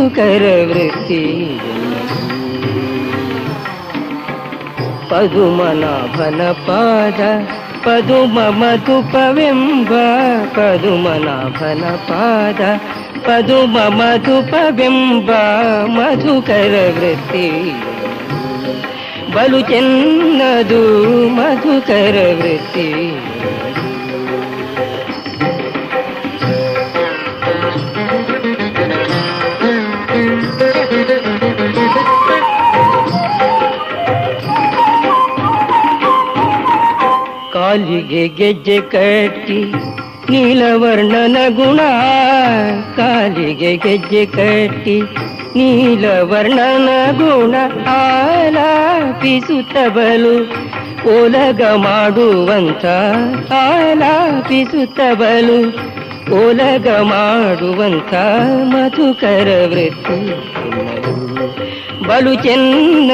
ಮಧುಕರ ವೃತ್ತಿ ಪದುಮನಾಭನ ಪಾದ ಪದುಮ ಮಧುಪವೆಂಬ ಪದುಮನಾಭನ ಪಾದ ಪದುಮ ಮಧುಪವೆಂಬ ಮಧುಕರ ವೃತ್ತಿ ಬಲು ಚೆನ್ನದು ಮಧುಕರ ವೃತ್ತಿ ಕಾಲಿಗೆ ಗೆಜ್ಜೆ ಕಟ್ಟಿ ನೀಲವರ್ಣನ ಗುಣ ಕಾಲಿಗೆ ಗೆಜ್ಜೆ ಕಟ್ಟಿ ನೀಲವರ್ಣನ ಗುಣ ಆಲಾಪಿಸುತ್ತ ಬಲು ಓಲಗ ಮಾಡುವಂಥ ಆಲಾಪಿಸುತ್ತ ಬಲು ಓಲಗ ಮಾಡುವಂಥ ಮಧುಕರ ವೃತ್ತಿ ಬಲು ಚೆನ್ನ